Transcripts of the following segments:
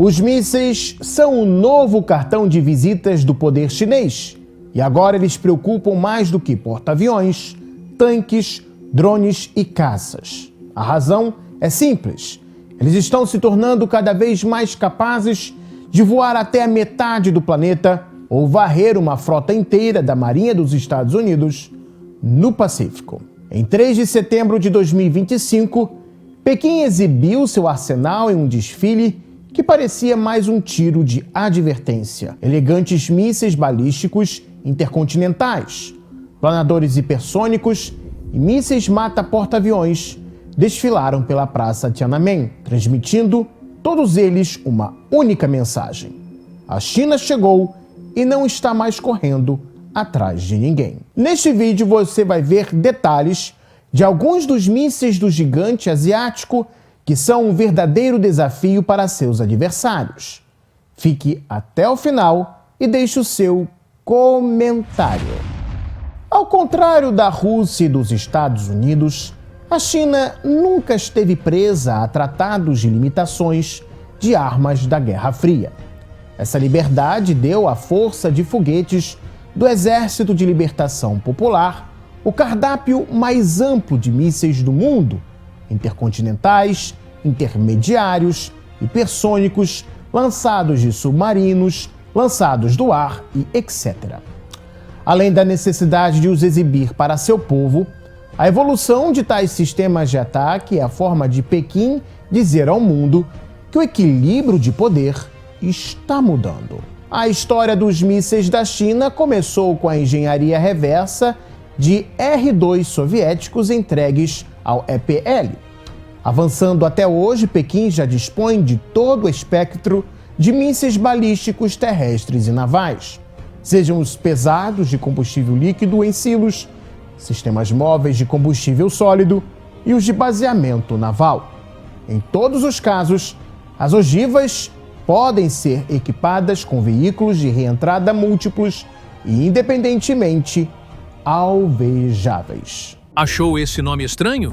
Os mísseis são o novo cartão de visitas do poder chinês e agora eles preocupam mais do que porta-aviões, tanques, drones e caças. A razão é simples. Eles estão se tornando cada vez mais capazes de voar até a metade do planeta ou varrer uma frota inteira da Marinha dos Estados Unidos no Pacífico. Em 3 de setembro de 2025, Pequim exibiu seu arsenal em um desfile que parecia mais um tiro de advertência. Elegantes mísseis balísticos intercontinentais, planadores hipersônicos e mísseis mata-porta-aviões desfilaram pela Praça Tiananmen, transmitindo, todos eles, uma única mensagem: a China chegou e não está mais correndo atrás de ninguém. Neste vídeo você vai ver detalhes de alguns dos mísseis do gigante asiático que são um verdadeiro desafio para seus adversários. Fique até o final e deixe o seu comentário. Ao contrário da Rússia e dos Estados Unidos, a China nunca esteve presa a tratados de limitações de armas da Guerra Fria. Essa liberdade deu à Força de Foguetes do Exército de Libertação Popular o cardápio mais amplo de mísseis do mundo, intercontinentais, intermediários, hipersônicos, lançados de submarinos, lançados do ar e etc. Além da necessidade de os exibir para seu povo, a evolução de tais sistemas de ataque é a forma de Pequim dizer ao mundo que o equilíbrio de poder está mudando. A história dos mísseis da China começou com a engenharia reversa de R-2 soviéticos entregues ao EPL. Avançando até hoje, Pequim já dispõe de todo o espectro de mísseis balísticos terrestres e navais, sejam os pesados de combustível líquido em silos, sistemas móveis de combustível sólido e os de baseamento naval. Em todos os casos, as ogivas podem ser equipadas com veículos de reentrada múltiplos e, independentemente, alvejáveis. Achou esse nome estranho?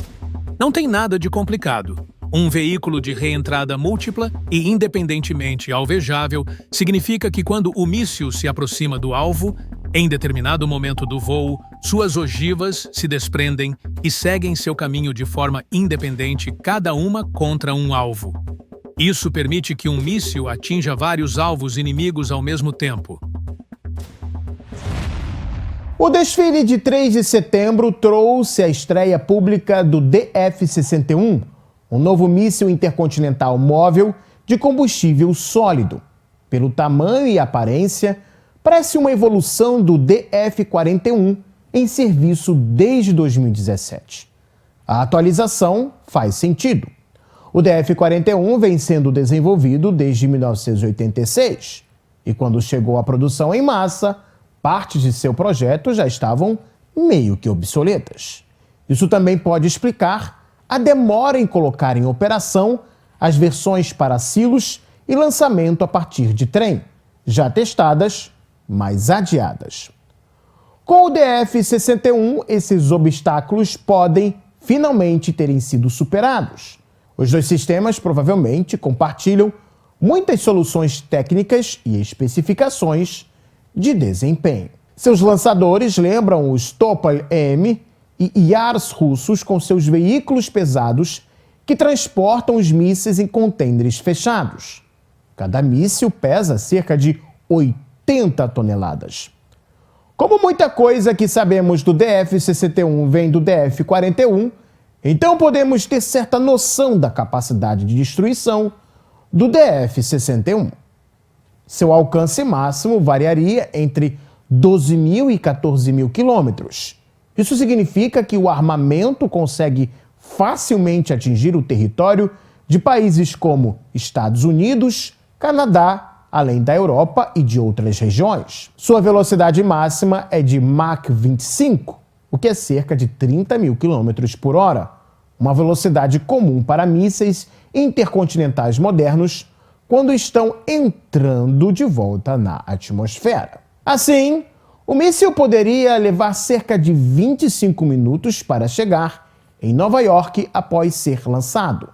Não tem nada de complicado. Um veículo de reentrada múltipla e independentemente alvejável significa que quando o míssil se aproxima do alvo, em determinado momento do voo, suas ogivas se desprendem e seguem seu caminho de forma independente, cada uma contra um alvo. Isso permite que um míssil atinja vários alvos inimigos ao mesmo tempo. O desfile de 3 de setembro trouxe a estreia pública do DF-61, um novo míssil intercontinental móvel de combustível sólido. Pelo tamanho e aparência, parece uma evolução do DF-41 em serviço desde 2017. A atualização faz sentido. O DF-41 vem sendo desenvolvido desde 1986 e, quando chegou à produção em massa, partes de seu projeto já estavam meio que obsoletas. Isso também pode explicar a demora em colocar em operação as versões para silos e lançamento a partir de trem, já testadas, mas adiadas. Com o DF-61, esses obstáculos podem finalmente terem sido superados. Os dois sistemas provavelmente compartilham muitas soluções técnicas e especificações de desempenho. Seus lançadores lembram os Topol-M e Yars russos com seus veículos pesados que transportam os mísseis em contêineres fechados. Cada míssil pesa cerca de 80 toneladas. Como muita coisa que sabemos do DF-61 vem do DF-41, então podemos ter certa noção da capacidade de destruição do DF-61. Seu alcance máximo variaria entre 12.000 e 14.000 quilômetros. Isso significa que o armamento consegue facilmente atingir o território de países como Estados Unidos, Canadá, além da Europa e de outras regiões. Sua velocidade máxima é de Mach 25, o que é cerca de 30.000 quilômetros por hora, uma velocidade comum para mísseis intercontinentais modernos quando estão entrando de volta na atmosfera. Assim, o míssil poderia levar cerca de 25 minutos para chegar em Nova York após ser lançado.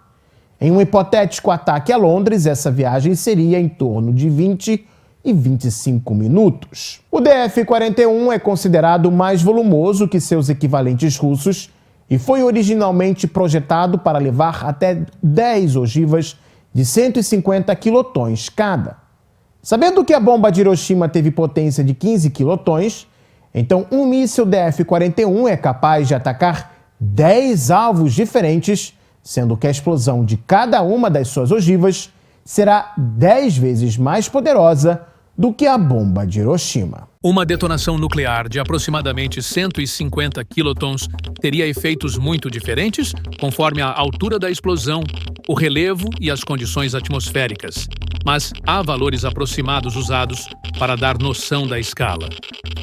Em um hipotético ataque a Londres, essa viagem seria em torno de 20 e 25 minutos. O DF-41 é considerado mais volumoso que seus equivalentes russos e foi originalmente projetado para levar até 10 ogivas de 150 quilotons cada. Sabendo que a bomba de Hiroshima teve potência de 15 quilotons, então um míssil DF-41 é capaz de atacar 10 alvos diferentes, sendo que a explosão de cada uma das suas ogivas será 10 vezes mais poderosa do que a bomba de Hiroshima. Uma detonação nuclear de aproximadamente 150 quilotons teria efeitos muito diferentes conforme a altura da explosão, o relevo e as condições atmosféricas, mas há valores aproximados usados para dar noção da escala.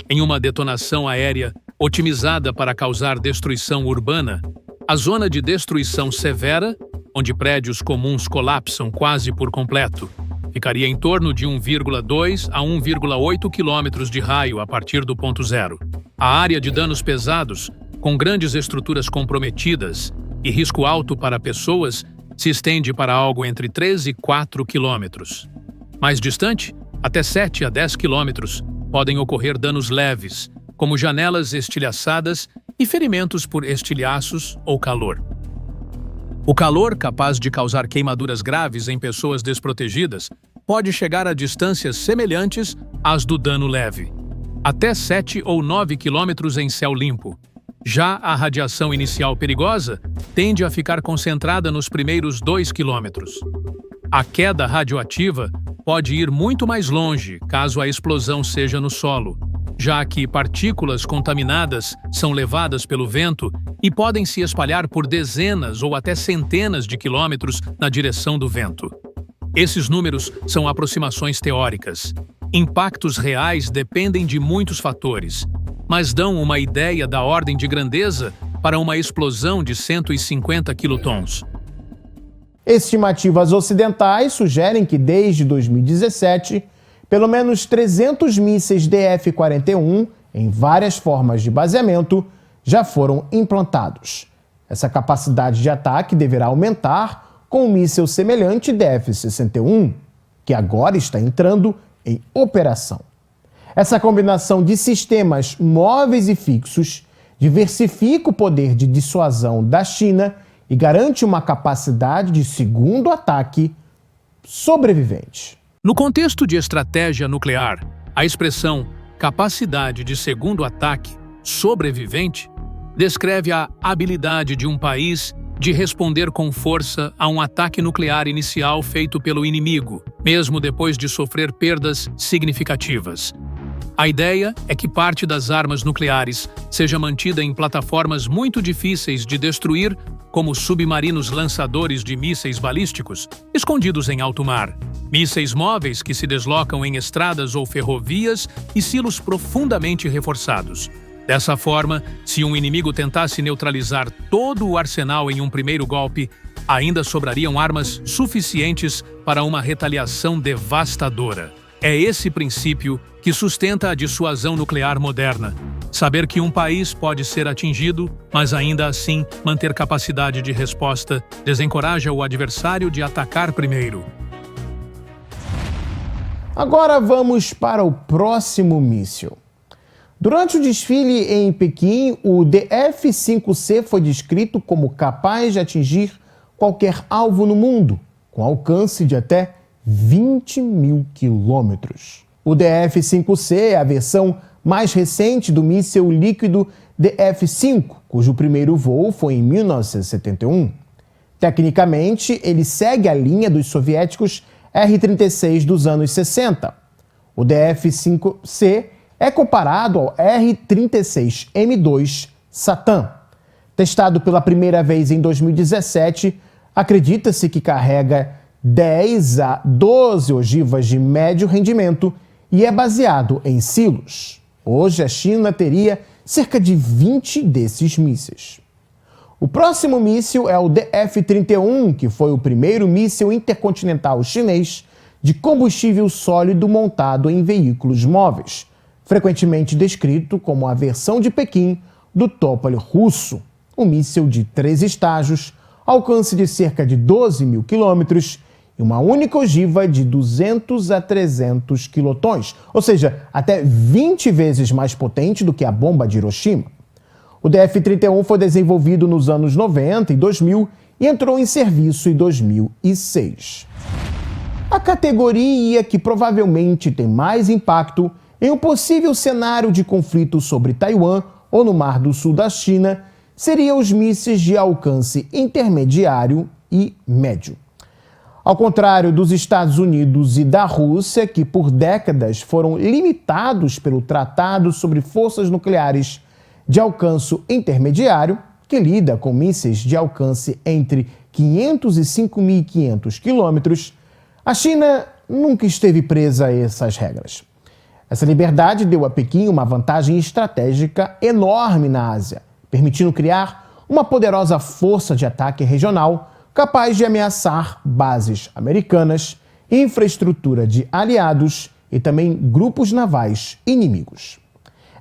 Em uma detonação aérea otimizada para causar destruição urbana, a zona de destruição severa, onde prédios comuns colapsam quase por completo, ficaria em torno de 1,2 a 1,8 quilômetros de raio a partir do ponto zero. A área de danos pesados, com grandes estruturas comprometidas e risco alto para pessoas, se estende para algo entre 3 e 4 quilômetros. Mais distante, até 7 a 10 quilômetros, podem ocorrer danos leves, como janelas estilhaçadas e ferimentos por estilhaços ou calor. O calor, capaz de causar queimaduras graves em pessoas desprotegidas, pode chegar a distâncias semelhantes às do dano leve, até 7 ou 9 quilômetros em céu limpo. Já a radiação inicial perigosa tende a ficar concentrada nos primeiros 2 quilômetros. A queda radioativa pode ir muito mais longe caso a explosão seja no solo, já que partículas contaminadas são levadas pelo vento e podem se espalhar por dezenas ou até centenas de quilômetros na direção do vento. Esses números são aproximações teóricas. Impactos reais dependem de muitos fatores, mas dão uma ideia da ordem de grandeza para uma explosão de 150 quilotons. Estimativas ocidentais sugerem que desde 2017, pelo menos 300 mísseis DF-41, em várias formas de baseamento, já foram implantados. Essa capacidade de ataque deverá aumentar com um míssil semelhante DF-61, que agora está entrando em operação. Essa combinação de sistemas móveis e fixos diversifica o poder de dissuasão da China e garante uma capacidade de segundo ataque sobrevivente. No contexto de estratégia nuclear, a expressão capacidade de segundo ataque sobrevivente descreve a habilidade de um país de responder com força a um ataque nuclear inicial feito pelo inimigo, mesmo depois de sofrer perdas significativas. A ideia é que parte das armas nucleares seja mantida em plataformas muito difíceis de destruir, como submarinos lançadores de mísseis balísticos, escondidos em alto mar, mísseis móveis que se deslocam em estradas ou ferrovias e silos profundamente reforçados. Dessa forma, se um inimigo tentasse neutralizar todo o arsenal em um primeiro golpe, ainda sobrariam armas suficientes para uma retaliação devastadora. É esse princípio que sustenta a dissuasão nuclear moderna. Saber que um país pode ser atingido, mas ainda assim manter capacidade de resposta, desencoraja o adversário de atacar primeiro. Agora vamos para o próximo míssil. Durante o desfile em Pequim, o DF-5C foi descrito como capaz de atingir qualquer alvo no mundo, com alcance de até 20 mil quilômetros. O DF-5C é a versão mais recente do míssil líquido DF-5, cujo primeiro voo foi em 1971. Tecnicamente, ele segue a linha dos soviéticos R-36 dos anos 60. O DF-5C é comparado ao R-36M2 Satan. Testado pela primeira vez em 2017, acredita-se que carrega 10 a 12 ogivas de médio rendimento e é baseado em silos. Hoje, a China teria cerca de 20 desses mísseis. O próximo míssil é o DF-31, que foi o primeiro míssil intercontinental chinês de combustível sólido montado em veículos móveis, frequentemente descrito como a versão de Pequim do Tupolev russo, um míssil de 3 estágios, alcance de cerca de 12 mil quilômetros e uma única ogiva de 200 a 300 quilotons, ou seja, até 20 vezes mais potente do que a bomba de Hiroshima. O DF-31 foi desenvolvido nos anos 90 e 2000 e entrou em serviço em 2006. A categoria que provavelmente tem mais impacto em um possível cenário de conflito sobre Taiwan ou no Mar do Sul da China seria os mísseis de alcance intermediário e médio. Ao contrário dos Estados Unidos e da Rússia, que por décadas foram limitados pelo Tratado sobre Forças Nucleares de Alcance Intermediário, que lida com mísseis de alcance entre 500 e 5.500 quilômetros, a China nunca esteve presa a essas regras. Essa liberdade deu a Pequim uma vantagem estratégica enorme na Ásia, permitindo criar uma poderosa força de ataque regional capaz de ameaçar bases americanas, infraestrutura de aliados e também grupos navais inimigos.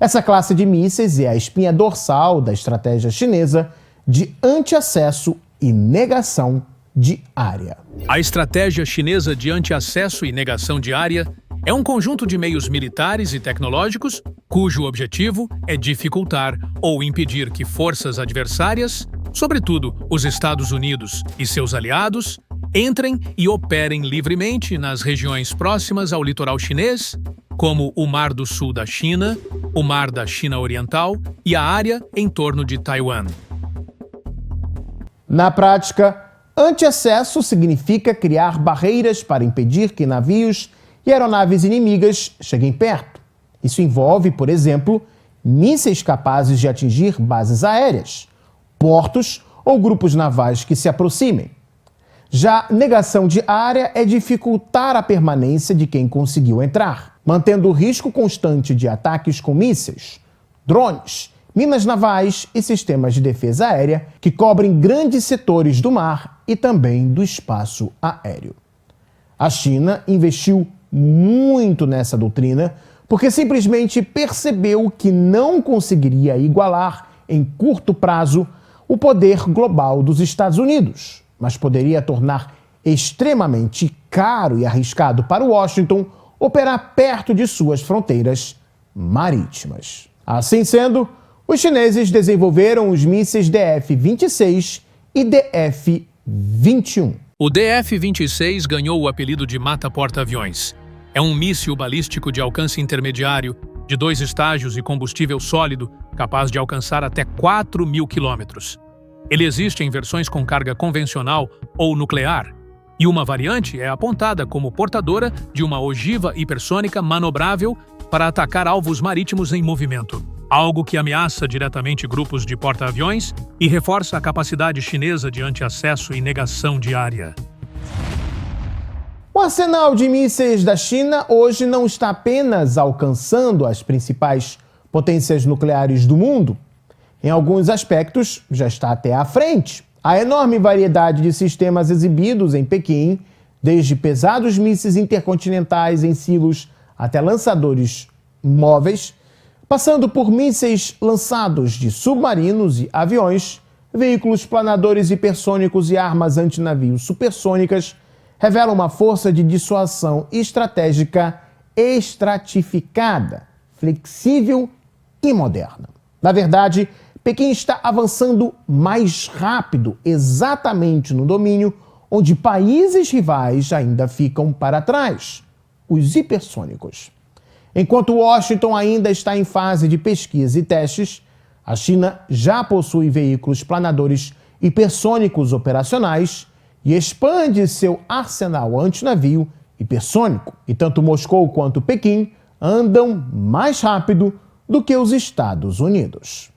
Essa classe de mísseis é a espinha dorsal da estratégia chinesa de anti-acesso e negação de área. A estratégia chinesa de anti-acesso e negação de área é um conjunto de meios militares e tecnológicos cujo objetivo é dificultar ou impedir que forças adversárias, sobretudo os Estados Unidos e seus aliados, entrem e operem livremente nas regiões próximas ao litoral chinês, como o Mar do Sul da China, o Mar da China Oriental e a área em torno de Taiwan. Na prática, anti-acesso significa criar barreiras para impedir que navios e aeronaves inimigas cheguem perto. Isso envolve, por exemplo, mísseis capazes de atingir bases aéreas, portos ou grupos navais que se aproximem. Já negação de área é dificultar a permanência de quem conseguiu entrar, mantendo o risco constante de ataques com mísseis, drones, minas navais e sistemas de defesa aérea que cobrem grandes setores do mar e também do espaço aéreo. A China investiu muito nessa doutrina porque simplesmente percebeu que não conseguiria igualar em curto prazo o poder global dos Estados Unidos, mas poderia tornar extremamente caro e arriscado para Washington operar perto de suas fronteiras marítimas. Assim sendo, os chineses desenvolveram os mísseis DF-26 e DF-21. O DF-26 ganhou o apelido de mata-porta-aviões. É um míssil balístico de alcance intermediário, de 2 estágios e combustível sólido, capaz de alcançar até 4.000 quilômetros. Ele existe em versões com carga convencional ou nuclear, e uma variante é apontada como portadora de uma ogiva hipersônica manobrável para atacar alvos marítimos em movimento, algo que ameaça diretamente grupos de porta-aviões e reforça a capacidade chinesa de anti-acesso e negação de área. O arsenal de mísseis da China hoje não está apenas alcançando as principais potências nucleares do mundo. Em alguns aspectos, já está até à frente. A enorme variedade de sistemas exibidos em Pequim, desde pesados mísseis intercontinentais em silos até lançadores móveis, passando por mísseis lançados de submarinos e aviões, veículos planadores hipersônicos e armas antinavios supersônicas, revela uma força de dissuasão estratégica estratificada, flexível e moderna. Na verdade, Pequim está avançando mais rápido exatamente no domínio onde países rivais ainda ficam para trás, os hipersônicos. Enquanto Washington ainda está em fase de pesquisa e testes, a China já possui veículos planadores hipersônicos operacionais e expande seu arsenal antinavio hipersônico. E tanto Moscou quanto Pequim andam mais rápido do que os Estados Unidos.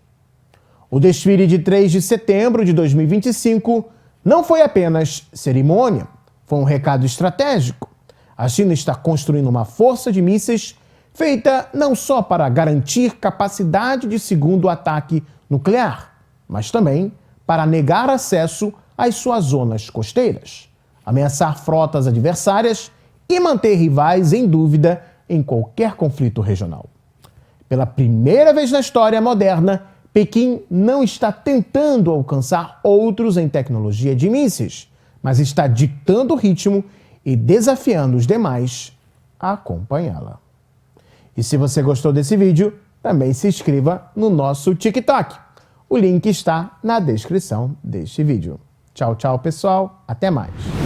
O desfile de 3 de setembro de 2025 não foi apenas cerimônia, foi um recado estratégico. A China está construindo uma força de mísseis feita não só para garantir capacidade de segundo ataque nuclear, mas também para negar acesso às suas zonas costeiras, ameaçar frotas adversárias e manter rivais em dúvida em qualquer conflito regional. Pela primeira vez na história moderna, Pequim não está tentando alcançar outros em tecnologia de mísseis, mas está ditando o ritmo e desafiando os demais a acompanhá-la. E se você gostou desse vídeo, também se inscreva no nosso TikTok. O link está na descrição deste vídeo. Tchau, tchau, pessoal. Até mais.